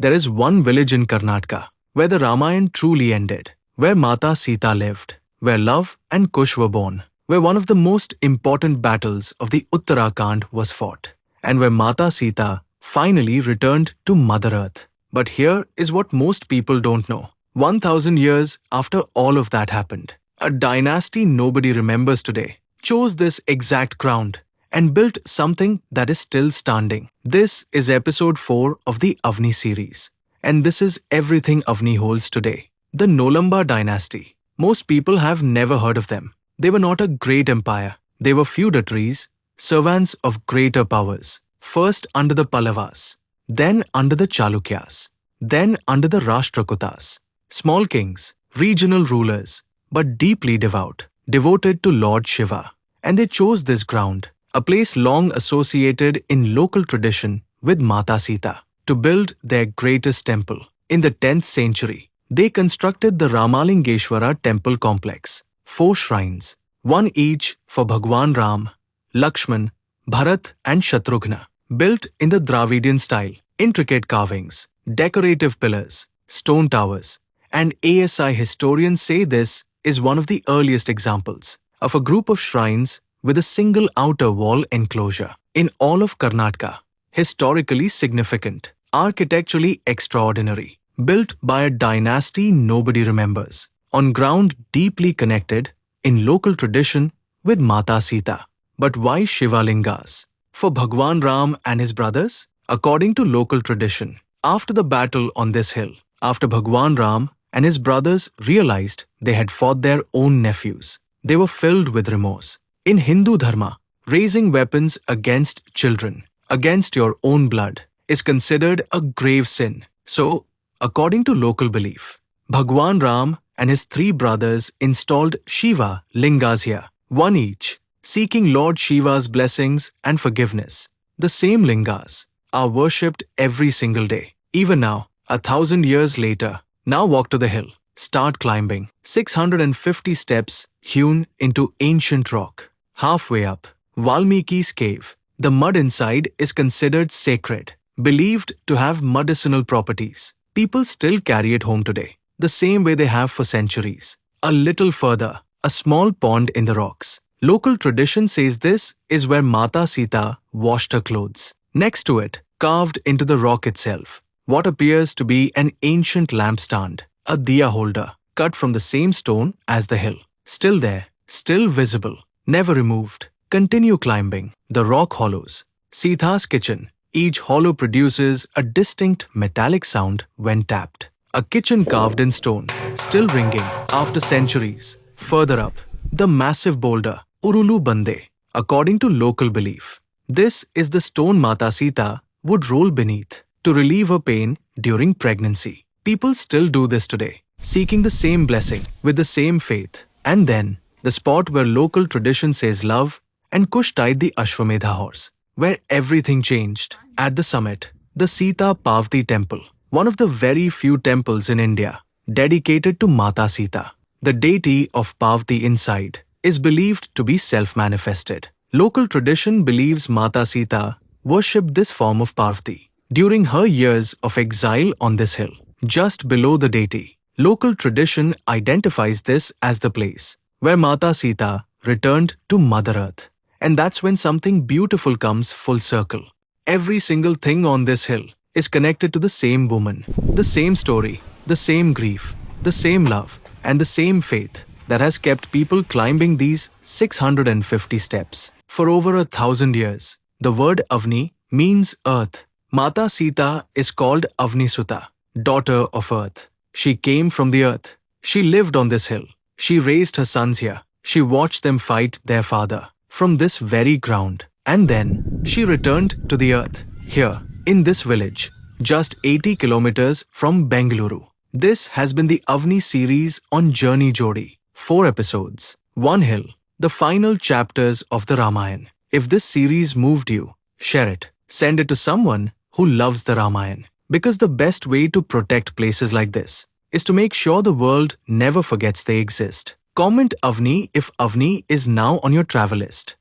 there is one village in Karnataka where the Ramayana truly ended, where Mata Sita lived, where Luv and Kush were born, where one of the most important battles of the Uttarakhand was fought, and where Mata Sita finally returned to Mother Earth. But here is what most people don't know. 1000 years after all of that happened, a dynasty nobody remembers today chose this exact ground and built something that is still standing. This is episode 4 of the Avani series, and this is everything Avani holds today. The Nolamba dynasty. Most people have never heard of them. They were not a great empire. They were feudatories, servants of greater powers. First under the Pallavas, then under the Chalukyas, then under the Rashtrakutas. Small kings, regional rulers, but deeply devoted to Lord Shiva. And they chose this ground, a place long associated in local tradition with Mata Sita, to build their greatest temple. In the 10th century, they constructed the Ramalingeshwara temple complex, 4 shrines, one each for Bhagwan Ram, Lakshmana, Bharata and Shatrughna, built in the Dravidian style, intricate carvings, decorative pillars, stone towers, and ASI historians say this is one of the earliest examples of a group of shrines with a single outer wall enclosure in all of Karnataka. Historically significant, architecturally extraordinary, built by a dynasty nobody remembers, on ground deeply connected in local tradition with Mata Sita. But why Shiva Lingas? For Bhagwan Ram and his brothers? According to local tradition, after the battle on this hill, after Bhagwan Ram and his brothers realized they had fought their own nephews, they were filled with remorse. In Hindu Dharma, raising weapons against children, against your own blood, is considered a grave sin. So, according to local belief, Bhagwan Ram and his 3 brothers installed Shiva Lingas here, one each, seeking Lord Shiva's blessings and forgiveness. The same Lingas are worshipped every single day. Even now, 1000 years later, now walk to the hill, start climbing. 650 steps hewn into ancient rock. Halfway up, Valmiki's cave. The mud inside is considered sacred, believed to have medicinal properties. People still carry it home today, the same way they have for centuries. A little further, a small pond in the rocks. Local tradition says this is where Mata Sita washed her clothes. Next to it, carved into the rock itself, what appears to be an ancient lampstand, a diya holder, cut from the same stone as the hill. Still there, still visible, never removed. Continue climbing. The rock hollows. Sita's kitchen. Each hollow produces a distinct metallic sound when tapped. A kitchen carved in stone, still ringing after centuries. Further up, the massive boulder, Urulu Bande. According to local belief, this is the stone Mata Sita would roll beneath to relieve her pain during pregnancy. People still do this today, seeking the same blessing with the same faith. And then, the spot where local tradition says Luv and Kush tied the Ashwamedha Horse, where everything changed. At the summit, the Sita Parvati temple, one of the very few temples in India dedicated to Mata Sita. The deity of Parvati inside is believed to be self-manifested. Local tradition believes Mata Sita worshipped this form of Parvati during her years of exile on this hill, just below the deity. Local tradition identifies this as the place where Mata Sita returned to Mother Earth. And that's when something beautiful comes full circle. Every single thing on this hill is connected to the same woman, the same story, the same grief, the same love, and the same faith that has kept people climbing these 650 steps for over 1000 years. The word Avani means earth. Mata Sita is called Avani Sutta, daughter of earth. She came from the earth. She lived on this hill. She raised her sons here. She watched them fight their father from this very ground. And then she returned to the earth, here, in this village, just 80 kilometers from Bengaluru. This has been the Avani series on Journey Jodi. 4 episodes, 1 hill, the final chapters of the Ramayana. If this series moved you, share it. Send it to someone who loves the Ramayana. Because the best way to protect places like this is to make sure the world never forgets they exist. Comment Avani if Avani is now on your travel list.